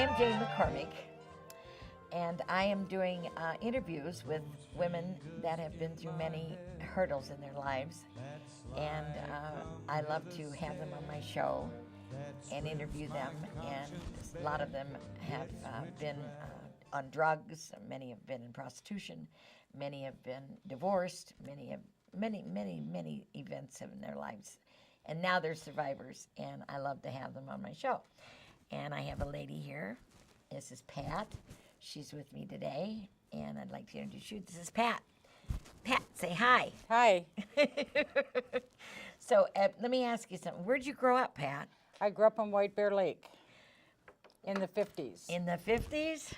am Jane McCormick, and I am doing interviews with women that have been through many hurdles in their lives. And I love to have them on my show and interview them. And a lot of them have been on drugs, many have been in prostitution, many have been divorced, many events in their lives. And now they're survivors, and I love to have them on my show. And I have a lady here. This is Pat. She's with me today, and I'd like to introduce you. This is Pat. Pat, say hi. Hi. So let me ask you something. Where'd you grow up, Pat? I grew up in White Bear Lake in the 50s. In the 50s?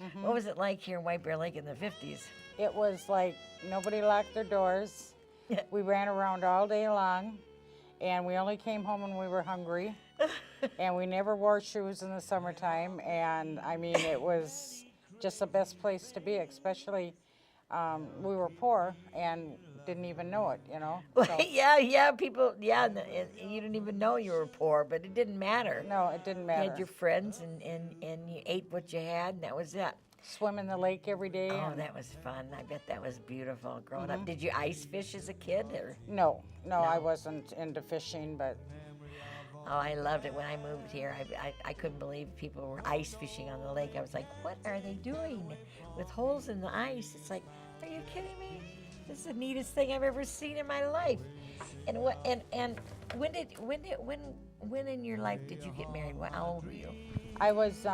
Mm-hmm. What was it like here in White Bear Lake in the 50s? It was like nobody locked their doors. We ran around all day long, and we only came home when we were hungry. And we never wore shoes in the summertime. And I mean, it was just the best place to be, especially we were poor and didn't even know it, you know. So. People, you didn't even know you were poor, but it didn't matter. No, it didn't matter. You had your friends, and you ate what you had, and that was it. Swim in the lake every day. Oh, that was fun. I bet that was beautiful growing up. Did you ice fish as a kid? Or? No, I wasn't into fishing, but... Oh, I loved it when I moved here. I couldn't believe people were ice fishing on the lake. I was like, what are they doing with holes in the ice? It's like, are you kidding me? This is the neatest thing I've ever seen in my life. And when in your life did you get married? How old were you? I was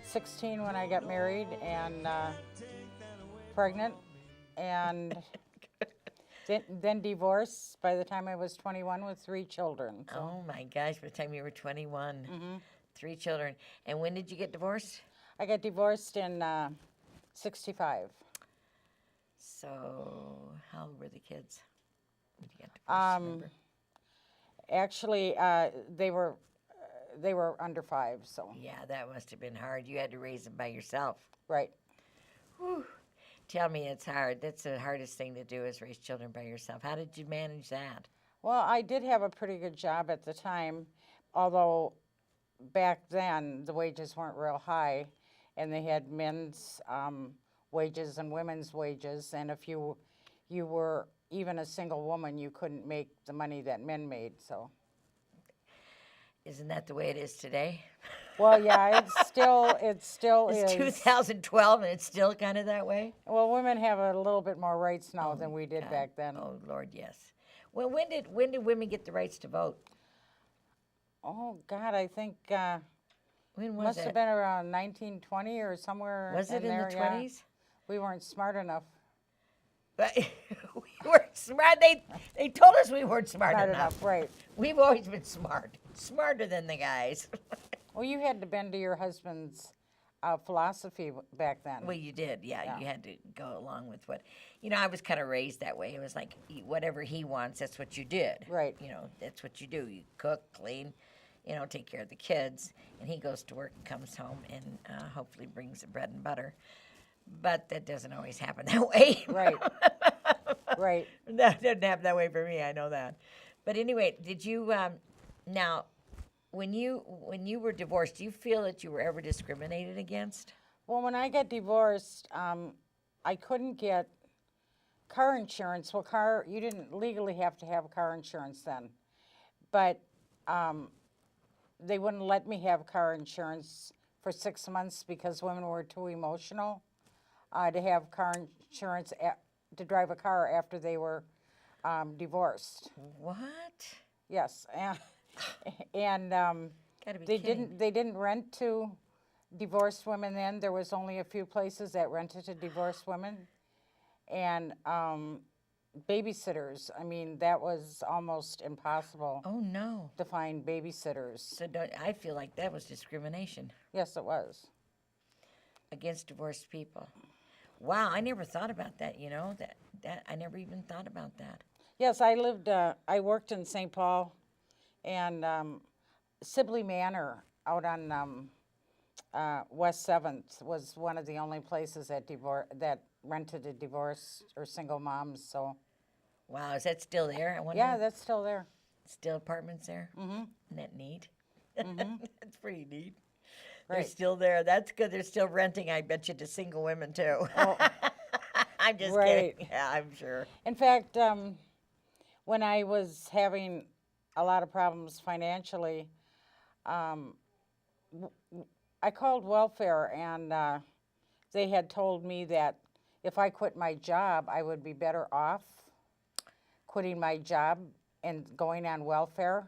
16 when I got married and pregnant, and then divorced by the time I was 21 with 3 children. So. Oh my gosh, by the time you were 21, 3 children. And when did you get divorced? I got divorced in 65. So how old were the kids when you got divorced, remember? Actually, they were under 5, so. Yeah, that must have been hard. You had to raise them by yourself. Right. Whew. Tell me it's hard. That's the hardest thing to do is raise children by yourself. How did you manage that? Well, I did have a pretty good job at the time, although back then the wages weren't real high, and they had men's wages and women's wages, and if you were even a single woman, you couldn't make the money that men made, so. Isn't that the way it is today? Well, yeah, it still It's is. 2012 and it's still kind of that way? Well, women have a little bit more rights now than we did God. back then. Oh, Lord, yes. Well, when did women get the rights to vote? Oh, God, I think When was must it? have been around 1920 or somewhere Was it in there, the yeah. 20s? We weren't smart enough. But we weren't smart. They told us we weren't smart Smart enough. enough, right. We've always been smart. Smarter than the guys. Well, you had to bend to your husband's philosophy back then. Well, you did, yeah. Yeah. You had to go along with what, I was kind of raised that way. It was like whatever he wants, that's what you did. Right. That's what you do. You cook, clean, take care of the kids, and he goes to work and comes home and hopefully brings the bread and butter. But that doesn't always happen that way. Right. Right. That doesn't happen that way for me. I know that. But anyway, did you now? When you were divorced, do you feel that you were ever discriminated against? Well, when I got divorced, I couldn't get car insurance. Well, you didn't legally have to have car insurance then. But they wouldn't let me have car insurance for 6 months because women were too emotional to have car insurance to drive a car after they were divorced. What? Yes, and Gotta be kidding. they didn't rent to divorced women then. There was only a few places that rented to divorced women, and babysitters. I mean, that was almost impossible Oh no. to find babysitters. So I feel like that was discrimination Yes, it was. against divorced people. Wow, I never thought about that. That I never even thought about that. Yes, I worked in St. Paul, and Sibley Manor out on West 7th was one of the only places that rented to divorced or single moms. So Wow, is that still there? I wonder. yeah, that's still there. Still apartments there? Mm-hmm. Isn't that neat? That's pretty neat. They're Right. still there. That's good. They're still renting, I bet you, to single women, too. Oh, I'm just right. kidding. Yeah, I'm sure. In fact, when I was having a lot of problems financially, um, I called welfare, and they had told me that if I quit my job, I would be better off quitting my job and going on welfare,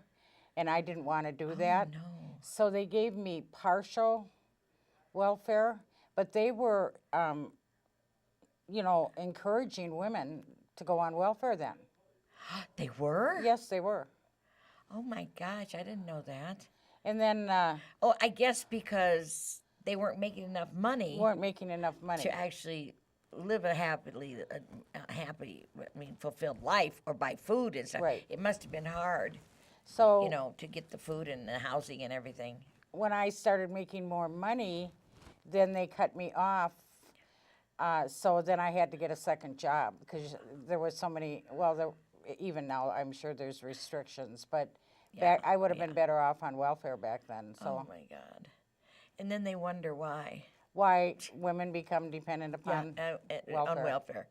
and I didn't want to do that. No. So they gave me partial welfare, but they were, encouraging women to go on welfare then. They were? Yes, they were. Oh my gosh, I didn't know that. And then Oh, I guess because they weren't making enough money weren't making enough money. to actually live a fulfilled life or buy food and stuff. Right. It must have been hard, So to get the food and the housing and everything. when I started making more money, then they cut me off. So then I had to get a second job because there was so many. Well, even now I'm sure there's restrictions, but back I would have been better off on welfare back then. So Oh my God. And then they wonder why. why women become dependent upon welfare. On welfare.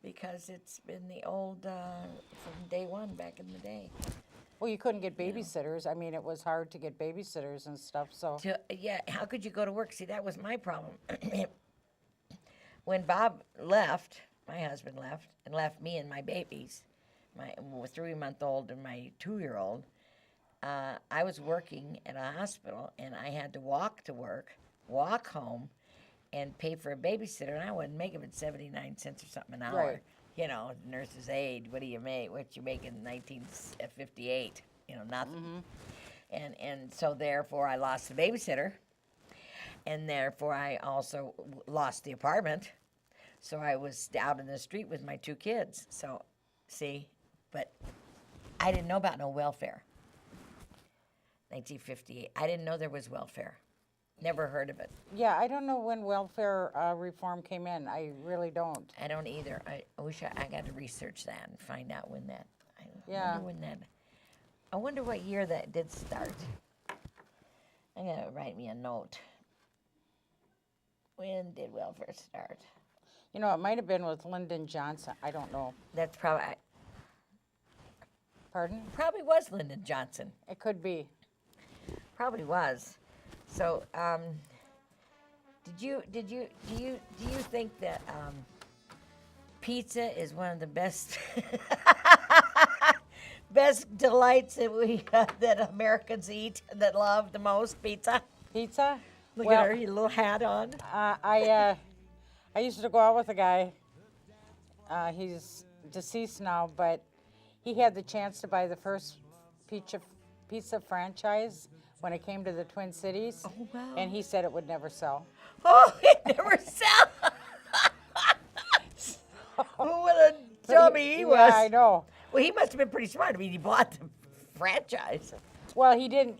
Because it's been the old, from day one back in the day. Well, you couldn't get babysitters. I mean, it was hard to get babysitters and stuff. So Yeah, how could you go to work? See, that was my problem. When Bob left, my husband left, and left me and my babies, my 3-month-old and my 2-year-old, I was working at a hospital, and I had to walk to work, walk home, and pay for a babysitter, and I wouldn't make them at 79 cents or something an hour. Right. Nurse's aide, what do you make? What you make in 1958? Nothing. And so therefore I lost the babysitter, and therefore I also lost the apartment. So I was out in the street with my 2 kids. So, see, but I didn't know about no welfare. 1958. I didn't know there was welfare. Never heard of it. yeah, I don't know when welfare reform came in. I really don't. I don't either. I wish I got to research that and find out when that. Yeah. I wonder what year that did start. I'm gonna write me a note. When did welfare start? You know, it might have been with Lyndon Johnson. I don't know. That's Pardon? probably was Lyndon Johnson. It could be. Probably was. So, do you think that pizza is one of the best best delights that Americans eat, that love the most? Pizza. Pizza? Look Well, at her, your little hat on. I used to go out with a guy. He's deceased now, but he had the chance to buy the first pizza franchise when it came to the Twin Cities. Oh, wow. And he said it would never sell. Oh, it never sell. What a dummy he was. Yeah, I know. Well, he must have been pretty smart. I mean, he bought the franchise. Well, he didn't.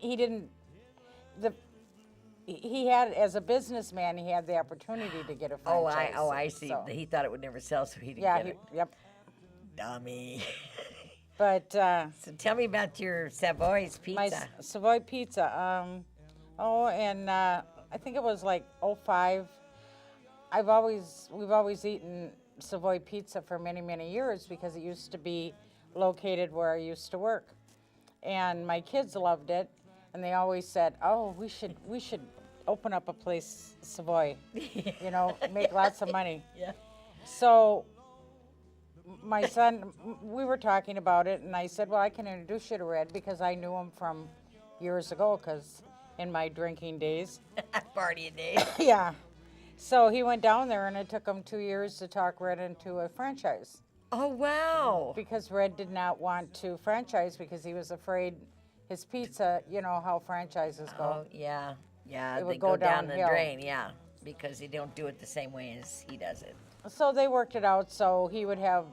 He had, as a businessman, he had the opportunity to get a franchise. I see. so- He thought it would never sell, so he didn't yeah, get it. yep. Dummy. But So tell me about your Savoy's my pizza. Savoy pizza. And I think it was like '05. We've always eaten Savoy pizza for many, many years because it used to be located where I used to work, and my kids loved it, and they always said, "Oh, we should open up a place, Savoy, make lots of money." Yeah. So my son, we were talking about it, and I said, well, I can introduce you to Red because I knew him from years ago, because in my drinking days. Partying days. Yeah. So he went down there, and it took him 2 years to talk Red into a franchise Oh, wow. because Red did not want to franchise because he was afraid his pizza, you know how franchises go. Oh, yeah. Yeah, It they would go go down the downhill. drain, yeah, because they don't do it the same way as he does it. So they worked it out so he would have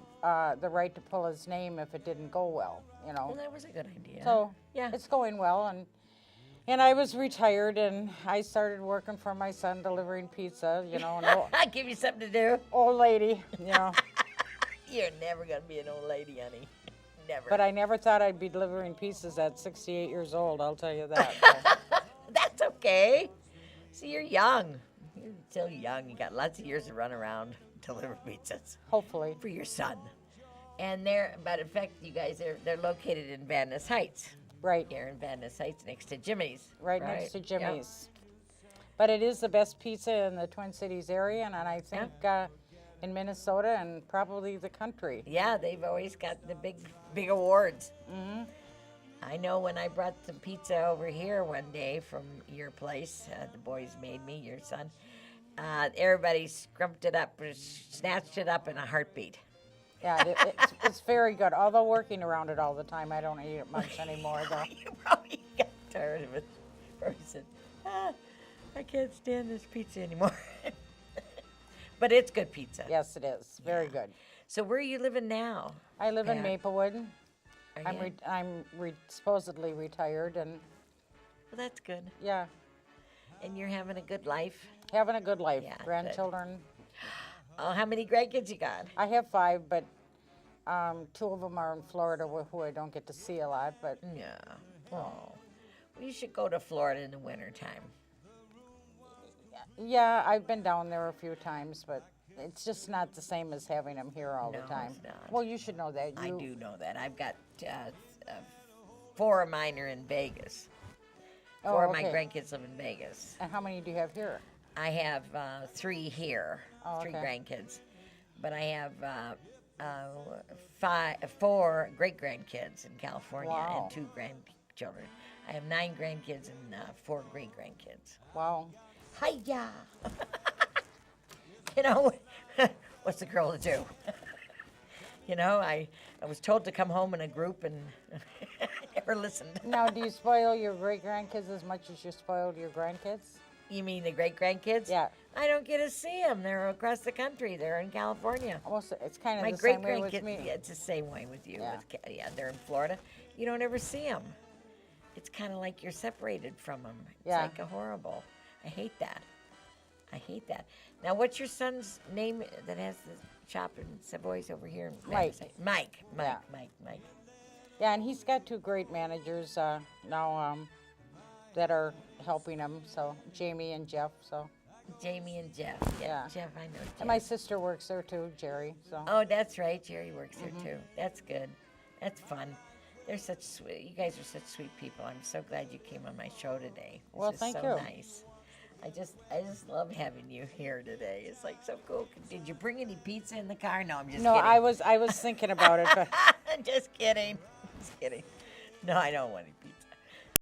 the right to pull his name if it didn't go well, Well, that was a good idea. So yeah. it's going well, and I was retired, and I started working for my son delivering pizza, an I give you something to do. old lady, You're never going to be an old lady, honey. Never. But I never thought I'd be delivering pizzas at 68 years old, I'll tell you that. That's okay. See, you're young. You're still young. You got lots of years to run around, deliver pizzas Hopefully. for your son. And but in fact, you guys they're located in Van Ness Heights. Right. Here in Van Ness Heights, next to Jimmy's. Right next to Yep. Jimmy's. But it is the best pizza in the Twin Cities area, and I think in Minnesota and probably the country. Yeah, they've always got the big awards. Mm-hmm. I know when I brought some pizza over here one day from your place, the boys made me, your son, everybody scrumped it up, snatched it up in a heartbeat. Yeah, it's very good. Although working around it all the time, I don't eat it much anymore, though. You probably got tired of it. Or you said, I can't stand this pizza anymore. But it's good pizza. Yes, it is. Very good. So where are you living now? I live in Pat? Maplewood. Are you? I'm supposedly retired, and Well, that's good. yeah, And you're having a good life? having a good life. Yeah, good. Grandchildren. Oh, how many grandkids you got? I have 5, but 2 of them are in Florida, who I don't get to see a lot. But Yeah. Oh. Well, you should go to Florida in the wintertime. yeah, I've been down there a few times, but it's just not the same as having them here all No, the time. it's not. Well, you should know that. I do know that. I've got 4 of mine are in Vegas. Oh, 4 of my okay. grandkids live in Vegas. And how many do you have here? I have 3 here, Oh, 3 okay. grandkids. But I have 4 great grandkids in California Wow. and 2 grandchildren. I have 9 grandkids and 4 great grandkids. Wow. Hiya! You know, what's the girl to do? You know, I was told to come home in a group and never listened. Now, do you spoil your great grandkids as much as you spoiled your grandkids? You mean the great grandkids? Yeah. I don't get to see them. They're across the country. They're in California. Almost, it's kind of My the great same way with grandkids, me. yeah, it's the same way with you. Yeah. Yeah, they're in Florida. You don't ever see them. It's kind of like you're separated from them. It's Yeah. like a horrible. I hate that. I hate that. Now, what's your son's name that has the shop in Savoy's over here? In Mike. Mike. Yeah. Mike. Yeah, and he's got 2 great managers now that are helping him. So Jamie and Jeff. So Jamie and Jeff. Yeah. Jeff, I know Jeff. and my sister works there too, Jerry. So Oh, that's right. Jerry works there too. That's good. That's fun. They're such sweet. You guys are such sweet people. I'm so glad you came on my show today. This Well, is thank so you. nice. I just love having you here today. It's like so cool. Did you bring any pizza in the car? No, I'm just no, kidding. I was thinking about it, but Just kidding. Just kidding. No, I don't want any pizza.